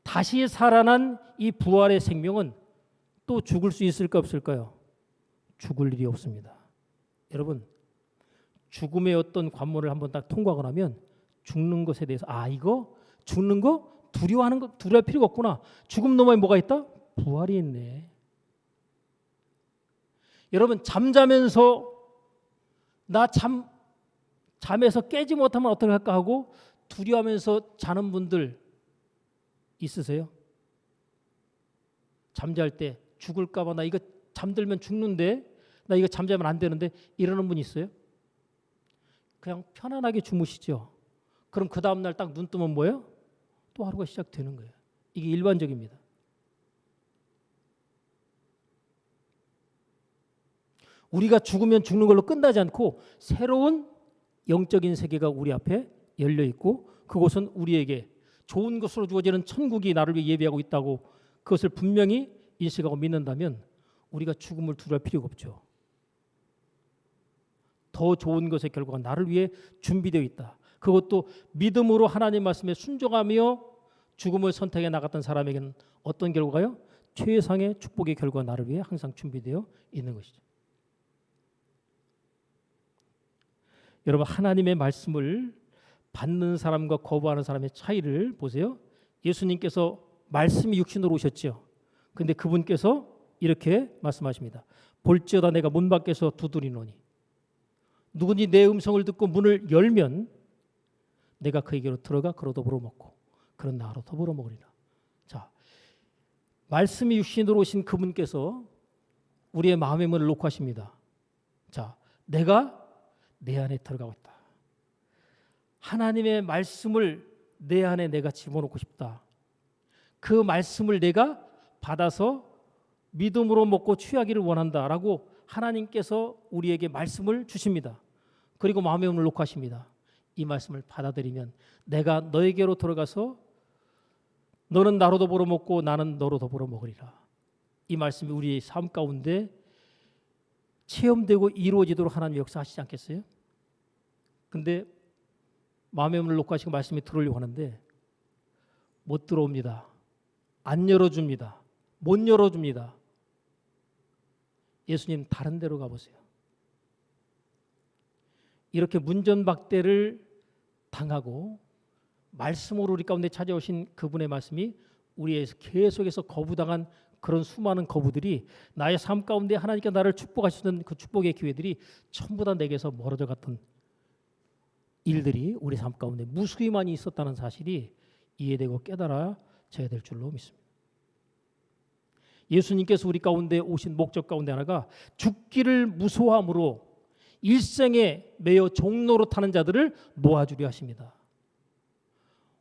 다시 살아난 이 부활의 생명은 또 죽을 수 있을까 없을까요? 죽을 일이 없습니다. 여러분, 죽음의 어떤 관문을 한번 딱 통과하고 나면 죽는 것에 대해서 이거 죽는 거 두려워할 필요가 없구나. 죽음 너머에 뭐가 있다? 부활이 있네. 여러분, 잠자면서 잠에서 깨지 못하면 어떻게 할까 하고 두려워하면서 자는 분들 있으세요? 잠잘 때 죽을까 봐 나 이거 잠들면 죽는데 나 이거 잠자면 안 되는데 이러는 분 있어요? 그냥 편안하게 주무시죠. 그럼 그 다음날 딱 눈 뜨면 뭐예요? 또 하루가 시작되는 거예요. 이게 일반적입니다. 우리가 죽으면 죽는 걸로 끝나지 않고 새로운 영적인 세계가 우리 앞에 열려 있고 그곳은 우리에게 좋은 것으로 주어지는 천국이 나를 위해 예비하고 있다고 그것을 분명히 인식하고 믿는다면 우리가 죽음을 두려워할 필요가 없죠. 더 좋은 것의 결과가 나를 위해 준비되어 있다. 그것도 믿음으로 하나님 말씀에 순종하며 죽음을 선택해 나갔던 사람에게는 어떤 결과가요? 최상의 축복의 결과가 나를 위해 항상 준비되어 있는 것이죠. 여러분, 하나님의 말씀을 받는 사람과 거부하는 사람의 차이를 보세요. 예수님께서 말씀이 육신으로 오셨죠. 그런데 그분께서 이렇게 말씀하십니다. 볼지어다 내가 문 밖에서 두드리노니 누구니 내 음성을 듣고 문을 열면 내가 그에게로 들어가 그로 더불어 먹고 그런 나로 더불어 먹으리라. 자, 말씀이 육신으로 오신 그분께서 우리의 마음의 문을 놓고 하십니다. 자, 내가 내 안에 들어가고 있다. 하나님의 말씀을 내 안에 내가 집어넣고 싶다. 그 말씀을 내가 받아서 믿음으로 먹고 취하기를 원한다라고 하나님께서 우리에게 말씀을 주십니다. 그리고 마음의 문을 놓고 하십니다. 이 말씀을 받아들이면 내가 너에게로 들어가서 너는 나로 더불어 먹고 나는 너로 더불어 먹으리라. 이 말씀이 우리의 삶 가운데 체험되고 이루어지도록 하나님 역사하시지 않겠어요? 근데 마음의 문을 놓고 하시고 말씀이 들어오려고 하는데 못 들어옵니다. 안 열어줍니다. 못 열어줍니다. 예수님 다른 데로 가보세요. 이렇게 문전박대를 당하고 말씀으로 우리 가운데 찾아오신 그분의 말씀이 우리의 계속해서 거부당한 그런 수많은 거부들이 나의 삶 가운데 하나님께 나를 축복하시는 그 축복의 기회들이 전부 다 내게서 멀어져 갔던 일들이 우리 삶 가운데 무수히 많이 있었다는 사실이 이해되고 깨달아져야 될 줄로 믿습니다. 예수님께서 우리 가운데 오신 목적 가운데 하나가 죽기를 무서워함으로 일생에 매여 종로로 타는 자들을 모아주려 하십니다.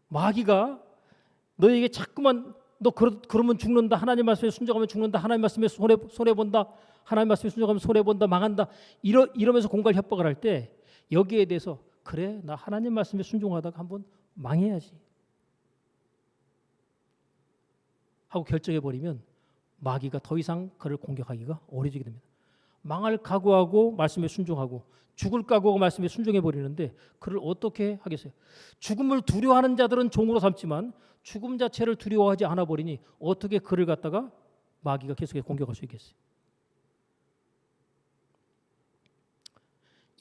마귀가 너에게 자꾸만 너 그러면 죽는다. 하나님 말씀에 순종하면 죽는다. 하나님 말씀에 손해본다. 하나님 말씀에 순종하면 손해본다. 망한다. 이러면서 공갈 협박을 할 때 여기에 대해서 그래 나 하나님 말씀에 순종하다가 한번 망해야지 하고 결정해버리면 마귀가 더 이상 그를 공격하기가 어려지게 됩니다. 망할 각오하고 말씀에 순종하고 죽을 각오하고 말씀에 순종해버리는데 그를 어떻게 하겠어요? 죽음을 두려워하는 자들은 종으로 삼지만 죽음 자체를 두려워하지 않아 버리니 어떻게 그를 갖다가 마귀가 계속해서 공격할 수 있겠어요?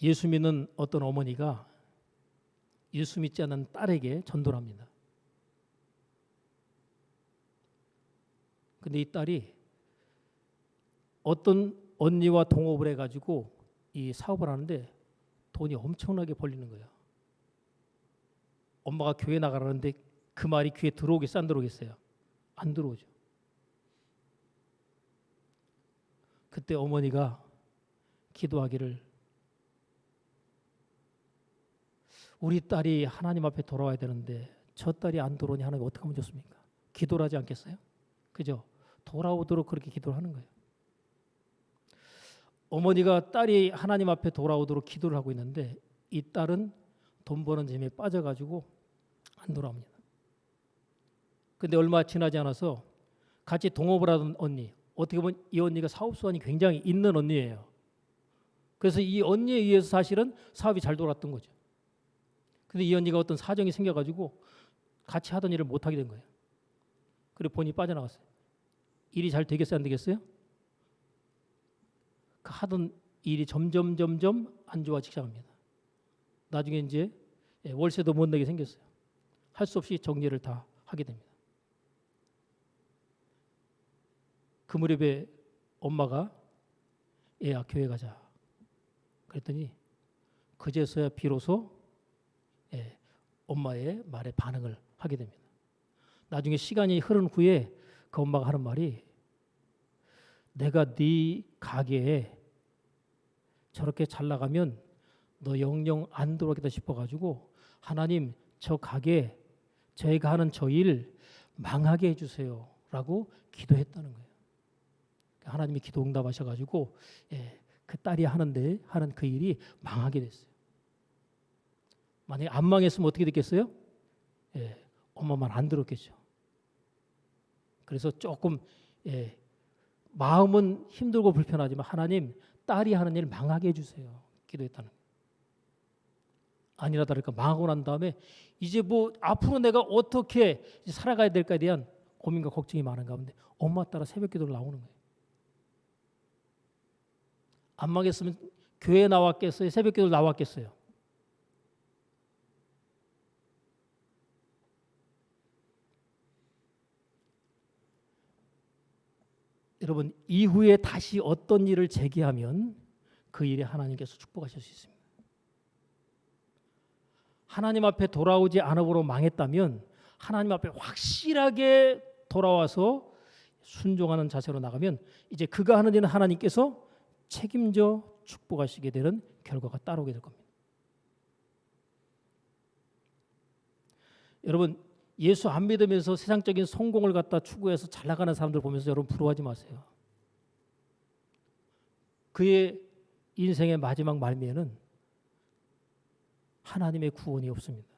예수 믿는 어떤 어머니가 예수 믿지 않는 딸에게 전도를 합니다. 근데 이 딸이 어떤 언니와 동업을 해가지고 이 사업을 하는데 돈이 엄청나게 벌리는 거예요. 엄마가 교회 나가라는데 그 말이 귀에 들어오겠어 안 들어오겠어요? 안 들어오죠. 그때 어머니가 기도하기를 우리 딸이 하나님 앞에 돌아와야 되는데 저 딸이 안 돌아오니 하나님 어떻게 하면 좋습니까? 기도를 하지 않겠어요? 그죠? 돌아오도록 그렇게 기도를 하는 거예요. 어머니가 딸이 하나님 앞에 돌아오도록 기도를 하고 있는데 이 딸은 돈 버는 재미에 빠져가지고 안 돌아옵니다. 근데 얼마 지나지 않아서 같이 동업을 하던 언니, 어떻게 보면 이 언니가 사업 수완이 굉장히 있는 언니예요. 그래서 이 언니에 의해서 사실은 사업이 잘 돌았던 거죠. 근데 이 언니가 어떤 사정이 생겨가지고 같이 하던 일을 못하게 된 거예요. 그리고 본인이 빠져나갔어요. 일이 잘 되겠어요? 안 되겠어요? 그 하던 일이 점점 안 좋아지기 시작합니다. 나중에 이제 월세도 못 내게 생겼어요. 할 수 없이 정리를 다 하게 됩니다. 그 무렵에 엄마가 애야 교회 가자 그랬더니 그제서야 비로소 엄마의 말에 반응을 하게 됩니다. 나중에 시간이 흐른 후에 그 엄마가 하는 말이 내가 네 가게에 저렇게 잘 나가면 너 영영 안 들어오겠다 싶어가지고 하나님 저 가게 저희가 하는 저 일 망하게 해주세요 라고 기도했다는 거예요. 하나님이 기도 응답하셔가지고 그 딸이 하는 그 일이 망하게 됐어요. 만약에 안 망했으면 어떻게 됐겠어요? 엄마 말 안 들었겠죠. 그래서 조금 마음은 힘들고 불편하지만 하나님 딸이 하는 일 망하게 해주세요. 기도했다는 거예요. 아니라 다를까 망하고 난 다음에 이제 뭐 앞으로 내가 어떻게 살아가야 될까에 대한 고민과 걱정이 많은 가운데 엄마 따라 새벽 기도를 나오는 거예요. 안 망했으면 교회에 나왔겠어요? 새벽 기도를 나왔겠어요? 여러분 이후에 다시 어떤 일을 재개하면 그 일에 하나님께서 축복하실 수 있습니다. 하나님 앞에 돌아오지 않음으로 망했다면 하나님 앞에 확실하게 돌아와서 순종하는 자세로 나가면 이제 그가 하는 일은 하나님께서 책임져 축복하시게 되는 결과가 따라오게 될 겁니다. 여러분 예수 안 믿으면서 세상적인 성공을 갖다 추구해서 잘 나가는 사람들 보면서 여러분 부러워하지 마세요. 그의 인생의 마지막 말미에는 하나님의 구원이 없습니다.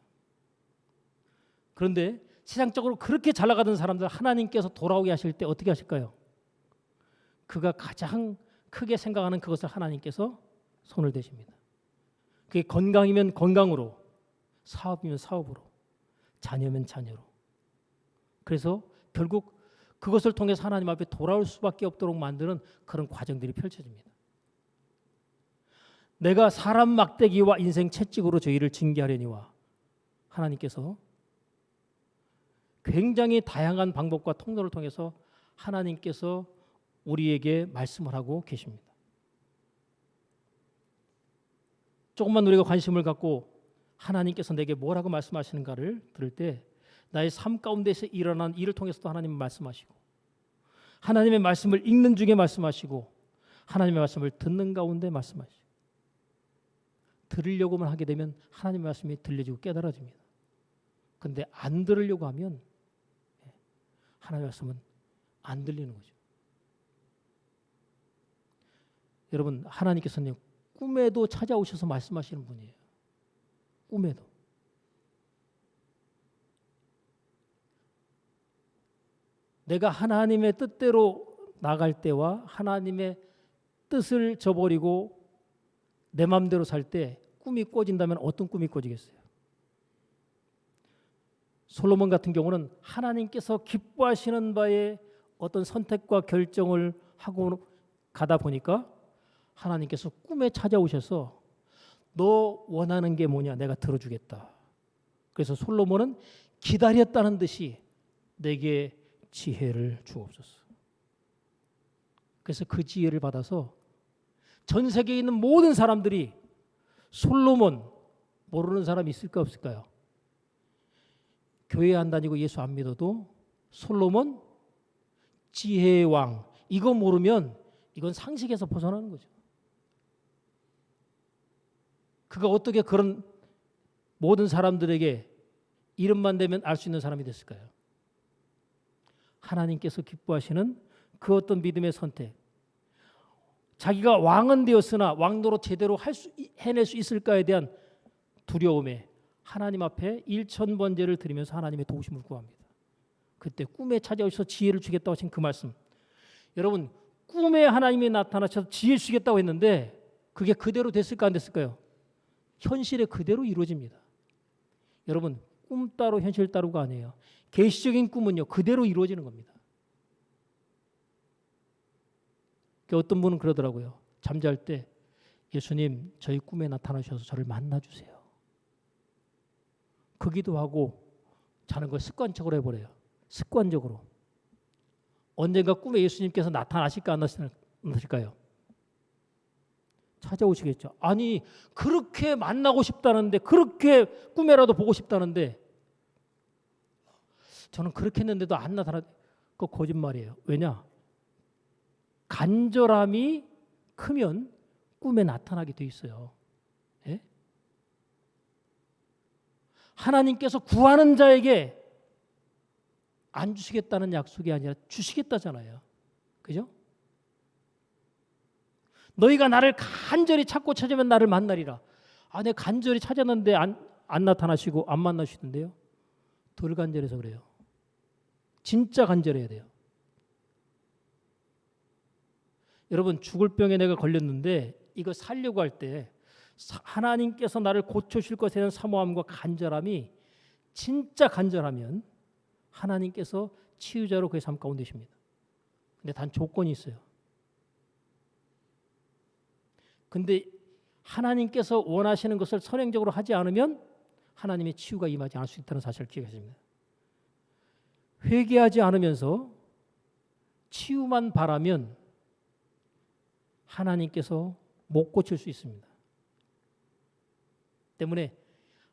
그런데 세상적으로 그렇게 잘 나가던 사람들 하나님께서 돌아오게 하실 때 어떻게 하실까요? 그가 가장 크게 생각하는 그것을 하나님께서 손을 대십니다. 그게 건강이면 건강으로, 사업이면 사업으로, 자녀면 자녀로. 그래서 결국 그것을 통해서 하나님 앞에 돌아올 수밖에 없도록 만드는 그런 과정들이 펼쳐집니다. 내가 사람 막대기와 인생 채찍으로 저희를 징계하려니와. 하나님께서 굉장히 다양한 방법과 통로를 통해서 하나님께서 우리에게 말씀을 하고 계십니다. 조금만 우리가 관심을 갖고 하나님께서 내게 뭐라고 말씀하시는가를 들을 때 나의 삶 가운데서 일어난 일을 통해서도 하나님은 말씀하시고, 하나님의 말씀을 읽는 중에 말씀하시고, 하나님의 말씀을 듣는 가운데 말씀하시고, 들으려고만 하게 되면 하나님의 말씀이 들려지고 깨달아집니다. 그런데 안 들으려고 하면 하나님의 말씀은 안 들리는 거죠. 여러분, 하나님께서는 꿈에도 찾아오셔서 말씀하시는 분이에요. 꿈에도. 내가 하나님의 뜻대로 나갈 때와 하나님의 뜻을 저버리고 내 마음대로 살 때 꿈이 꿔진다면 어떤 꿈이 꿔지겠어요? 솔로몬 같은 경우는 하나님께서 기뻐하시는 바에 어떤 선택과 결정을 하고 가다 보니까 하나님께서 꿈에 찾아오셔서 너 원하는 게 뭐냐? 내가 들어주겠다. 그래서 솔로몬은 기다렸다는 듯이 내게 지혜를 주옵소서. 그래서 그 지혜를 받아서 전 세계에 있는 모든 사람들이 솔로몬 모르는 사람이 있을까 없을까요? 교회 안 다니고 예수 안 믿어도 솔로몬 지혜의 왕, 이거 모르면 이건 상식에서 벗어나는 거죠. 그가 어떻게 그런 모든 사람들에게 이름만 대면 알 수 있는 사람이 됐을까요? 하나님께서 기뻐하시는 그 어떤 믿음의 선택, 자기가 왕은 되었으나 왕노로 제대로 해낼 수 있을까에 대한 두려움에 하나님 앞에 1000번제를 드리면서 하나님의 도우심을 구합니다. 그때 꿈에 찾아오셔서 지혜를 주겠다고 하신 그 말씀, 여러분, 꿈에 하나님이 나타나셔서 지혜를 주겠다고 했는데 그게 그대로 됐을까 안 됐을까요? 현실에 그대로 이루어집니다. 여러분, 꿈 따로 현실 따로가 아니에요. 계시적인 꿈은요, 그대로 이루어지는 겁니다. 어떤 분은 그러더라고요. 잠잘 때 예수님 저희 꿈에 나타나셔서 저를 만나주세요. 그 기도하고 자는 걸 습관적으로 해버려요. 습관적으로. 언젠가 꿈에 예수님께서 나타나실까 안 나타나실까요? 찾아오시겠죠. 아니 그렇게 만나고 싶다는데, 그렇게 꿈에라도 보고 싶다는데 저는 그렇게 했는데도 안 나타나. 그거 거짓말이에요. 왜냐? 간절함이 크면 꿈에 나타나게 돼 있어요. 예? 하나님께서 구하는 자에게 안 주시겠다는 약속이 아니라 주시겠다잖아요. 그죠? 너희가 나를 간절히 찾고 찾으면 나를 만나리라. 아, 내가 간절히 찾았는데 안 나타나시고 안 만나시던데요. 덜 간절해서 그래요. 진짜 간절해야 돼요. 여러분, 죽을 병에 내가 걸렸는데 이거 살려고 할 때 하나님께서 나를 고쳐주실 것에 대한 사모함과 간절함이 진짜 간절하면 하나님께서 치유자로 그의 삶 가운데 계십니다. 근데 단 조건이 있어요. 근데 하나님께서 원하시는 것을 선행적으로 하지 않으면 하나님의 치유가 임하지 않을 수 있다는 사실을 기억하십니다. 회개하지 않으면서 치유만 바라면 하나님께서 못 고칠 수 있습니다. 때문에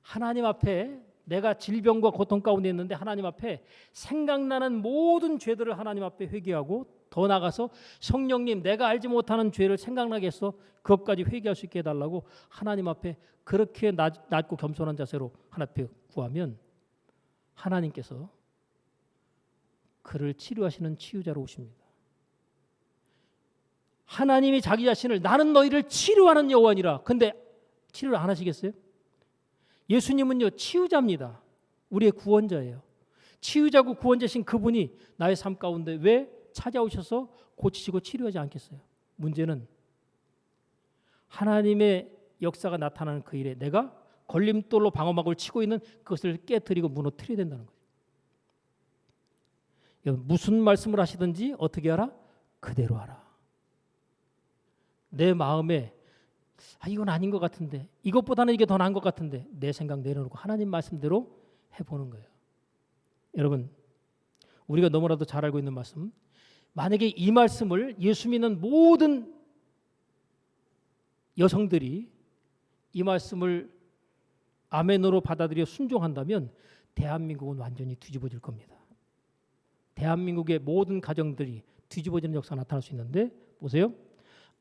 하나님 앞에 내가 질병과 고통 가운데 있는데 하나님 앞에 생각나는 모든 죄들을 하나님 앞에 회개하고, 더 나아가서 성령님 내가 알지 못하는 죄를 생각나게 해서 그것까지 회개할 수 있게 해달라고 하나님 앞에 그렇게 낮고 겸손한 자세로 하나님 앞에 구하면 하나님께서 그를 치료하시는 치유자로 오십니다. 하나님이 자기 자신을 나는 너희를 치료하는 여호와니라. 근데 치료를 안 하시겠어요? 예수님은요 치유자입니다. 우리의 구원자예요. 치유자고 구원자신 그분이 나의 삶 가운데 왜 찾아오셔서 고치시고 치료하지 않겠어요? 문제는 하나님의 역사가 나타나는 그 일에 내가 걸림돌로 방어막을 치고 있는 그것을 깨뜨리고 무너뜨려야 된다는 거예요. 무슨 말씀을 하시든지 어떻게 하라? 그대로 하라. 내 마음에 이건 아닌 것 같은데, 이것보다는 이게 더 나은 것 같은데, 내 생각 내려놓고 하나님 말씀대로 해보는 거예요. 여러분, 우리가 너무나도 잘 알고 있는 말씀, 만약에 이 말씀을 예수 믿는 모든 여성들이 이 말씀을 아멘으로 받아들여 순종한다면 대한민국은 완전히 뒤집어질 겁니다. 대한민국의 모든 가정들이 뒤집어지는 역사가 나타날 수 있는데, 보세요.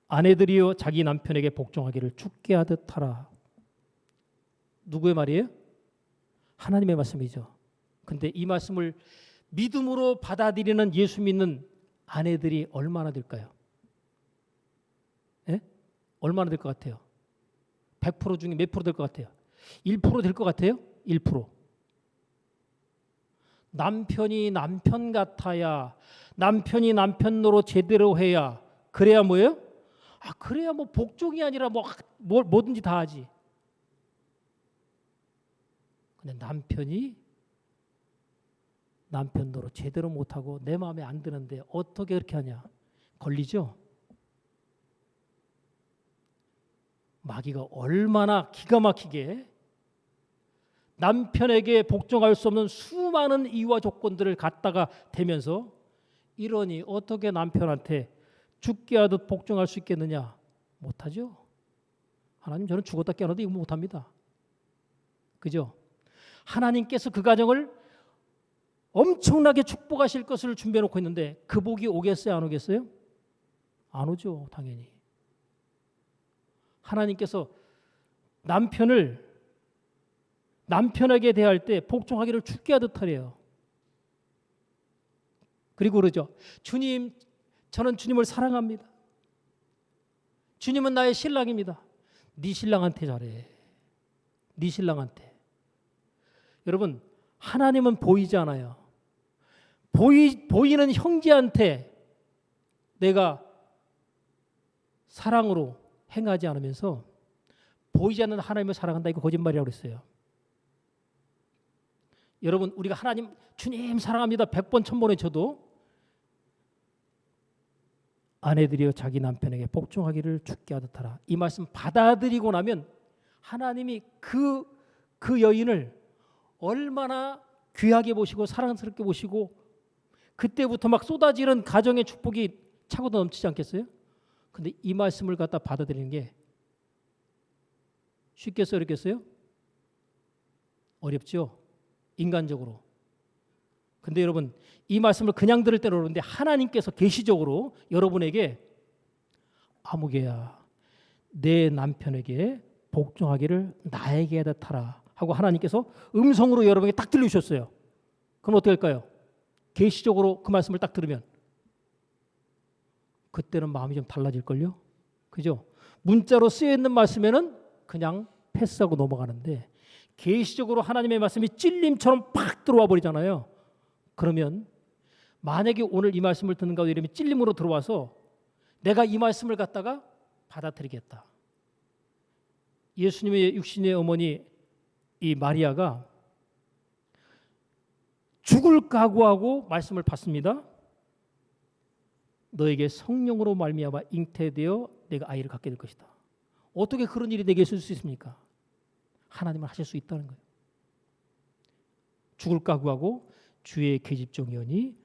아내들이여 자기 남편에게 복종하기를 주께 하듯 하라. 누구의 말이에요? 하나님의 말씀이죠. 근데 이 말씀을 믿음으로 받아들이는 예수 믿는 아내들이 얼마나 될까요? 예? 얼마나 될 것 같아요? 100% 중에 몇 프로 될 것 같아요? 1% 될 것 같아요? 1%. 남편이 남편 같아야, 남편이 남편 노릇 제대로 해야, 그래야 뭐예요? 그래야 뭐 복종이 아니라 뭐든지 다 하지. 근데 남편이 남편 노릇 제대로 못하고 내 마음에 안 드는데 어떻게 그렇게 하냐? 걸리죠? 마귀가 얼마나 기가 막히게 남편에게 복종할 수 없는 수많은 이유와 조건들을 갖다가 대면서, 이러니 어떻게 남편한테 죽게 하듯 복종할 수 있겠느냐? 못하죠. 하나님, 저는 죽었다 깨어나도 이거 못합니다. 그죠? 하나님께서 그 가정을 엄청나게 축복하실 것을 준비해 놓고 있는데 그 복이 오겠어요? 안 오겠어요? 안 오죠. 당연히. 하나님께서 남편에게 대할 때 복종하기를 죽게 하듯 하래요. 그리고 그러죠. 주님, 저는 주님을 사랑합니다. 주님은 나의 신랑입니다. 네 신랑한테 잘해. 네 신랑한테. 여러분, 하나님은 보이지 않아요. 보이는 형제한테 내가 사랑으로 행하지 않으면서 보이지 않는 하나님을 사랑한다, 이거 거짓말이라고 그랬어요. 여러분, 우리가 하나님, 주님 사랑합니다 100번 1000번 외쳐도 아내들이여 자기 남편에게 복종하기를 주께 하듯 하라, 이 말씀 받아들이고 나면 하나님이 그 여인을 얼마나 귀하게 보시고 사랑스럽게 보시고 그때부터 막 쏟아지는 가정의 축복이 차고도 넘치지 않겠어요? 근데 이 말씀을 갖다 받아들이는 게 쉽겠어요? 어렵겠어요? 어렵죠? 인간적으로. 근데 여러분, 이 말씀을 그냥 들을 때는 어려운데 하나님께서 계시적으로 여러분에게 아무개야 내 남편에게 복종하기를 나에게 하듯 하라 하고 하나님께서 음성으로 여러분에게 딱 들려주셨어요. 그럼 어떻게 할까요? 계시적으로 그 말씀을 딱 들으면 그때는 마음이 좀 달라질걸요? 그죠? 문자로 쓰여있는 말씀에는 그냥 패스하고 넘어가는데 계시적으로 하나님의 말씀이 찔림처럼 팍 들어와 버리잖아요. 그러면 만약에 오늘 이 말씀을 듣는 가운데 이름이 찔림으로 들어와서 내가 이 말씀을 갖다가 받아들이겠다. 예수님의 육신의 어머니 이 마리아가 죽을 각오하고 말씀을 받습니다. 너에게 성령으로 말미암아 잉태되어 내가 아이를 갖게 될 것이다. 어떻게 그런 일이 내게 있을 수 있습니까? 하나님은 하실 수 있다는 거예요. 죽을 각오하고 주의 계집종이오니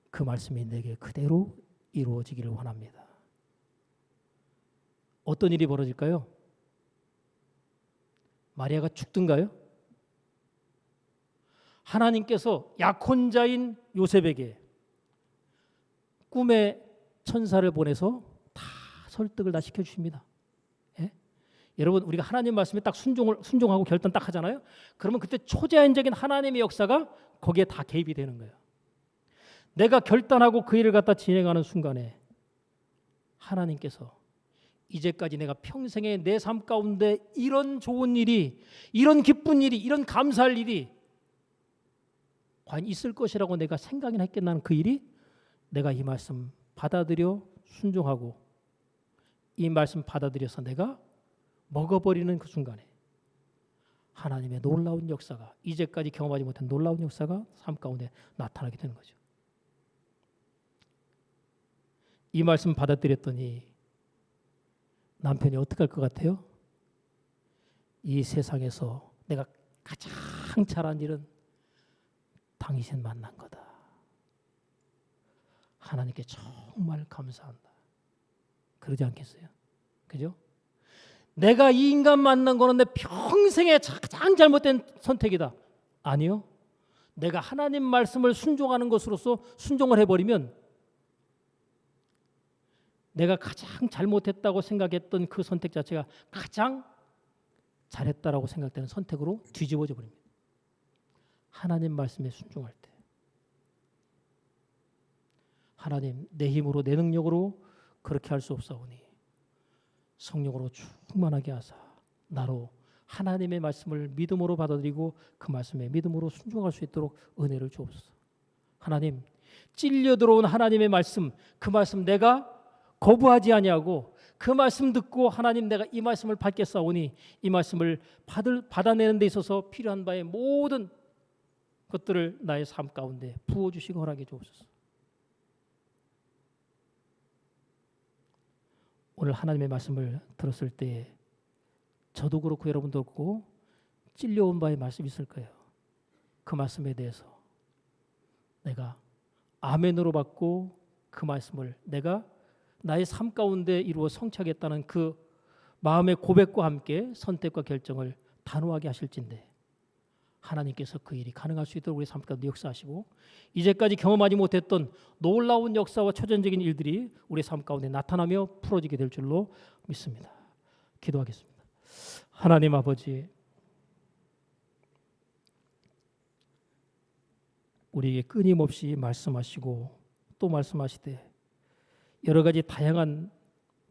그 말씀이 내게 그대로 이루어지기를 원합니다. 어떤 일이 벌어질까요? 마리아가 죽든가요? 하나님께서 약혼자인 요셉에게 꿈의 천사를 보내서 다 설득을 다 시켜주십니다. 예? 여러분, 우리가 하나님 말씀에 딱 순종하고 결단 딱 하잖아요. 그러면 그때 초자연적인 하나님의 역사가 거기에 다 개입이 되는 거예요. 내가 결단하고 그 일을 갖다 진행하는 순간에 하나님께서 이제까지 내가 평생에 내 삶 가운데 이런 좋은 일이, 이런 기쁜 일이, 이런 감사할 일이 과연 있을 것이라고 내가 생각이나 했겠나는 그 일이 내가 이 말씀 받아들여 순종하고 이 말씀 받아들여서 내가 먹어버리는 그 순간에 하나님의 놀라운 역사가, 이제까지 경험하지 못한 놀라운 역사가 삶 가운데 나타나게 되는 거죠. 이 말씀 받아들였더니 남편이 어떻게 할 것 같아요? 이 세상에서 내가 가장 잘한 일은 당신 만난 거다. 하나님께 정말 감사한다. 그러지 않겠어요? 그죠? 내가 이 인간 만난 거는 내 평생에 가장 잘못된 선택이다. 아니요. 내가 하나님 말씀을 순종하는 것으로서 순종을 해버리면 내가 가장 잘못했다고 생각했던 그 선택 자체가 가장 잘했다라고 생각되는 선택으로 뒤집어져 버립니다. 하나님 말씀에 순종할 때. 하나님, 내 힘으로 내 능력으로 그렇게 할 수 없사오니 성령으로 충만하게 하사 나로 하나님의 말씀을 믿음으로 받아들이고 그 말씀에 믿음으로 순종할 수 있도록 은혜를 주옵소서. 하나님, 찔려 들어온 하나님의 말씀, 그 말씀 내가 거부하지 아니하고 그 말씀 듣고 하나님 내가 이 말씀을 받겠사오니 이 말씀을 받아내는 데 있어서 필요한 바의 모든 것들을 나의 삶 가운데 부어주시고 허락해 주옵소서. 오늘 하나님의 말씀을 들었을 때 저도 그렇고 여러분도 그렇고 찔려온 바의 말씀이 있을 거예요. 그 말씀에 대해서 내가 아멘으로 받고 그 말씀을 내가 나의 삶 가운데 이루어 성취하겠다는 그 마음의 고백과 함께 선택과 결정을 단호하게 하실진데 하나님께서 그 일이 가능할 수 있도록 우리 삶 가운데 역사하시고 이제까지 경험하지 못했던 놀라운 역사와 초전적인 일들이 우리 삶 가운데 나타나며 풀어지게 될 줄로 믿습니다. 기도하겠습니다. 하나님 아버지, 우리에게 끊임없이 말씀하시고 또 말씀하시되 여러 가지 다양한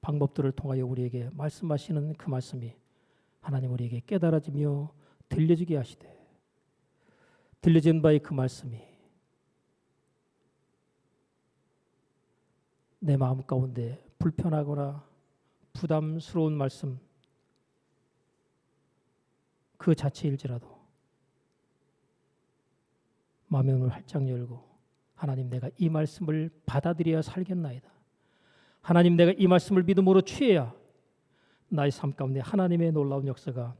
방법들을 통하여 우리에게 말씀하시는 그 말씀이 하나님 우리에게 깨달아지며 들려지게 하시되 들려진 바의 그 말씀이 내 마음 가운데 불편하거나 부담스러운 말씀 그 자체일지라도 마음의 문을 활짝 열고 하나님 내가 이 말씀을 받아들여야 살겠나이다. 하나님 내가 이 말씀을 믿음으로 취해야 나의 삶 가운데 하나님의 놀라운 역사가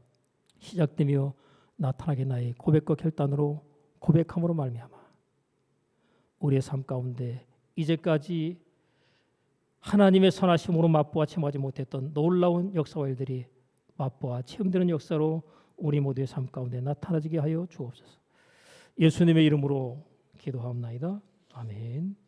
시작되며 나타나게 나의 고백과 결단으로 고백함으로 말미암아 우리의 삶 가운데 이제까지 하나님의 선하심으로 맛보아 체험하지 못했던 놀라운 역사와 일들이 맛보아 체험되는 역사로 우리 모두의 삶 가운데 나타나지게 하여 주옵소서. 예수님의 이름으로 기도하옵나이다. 아멘.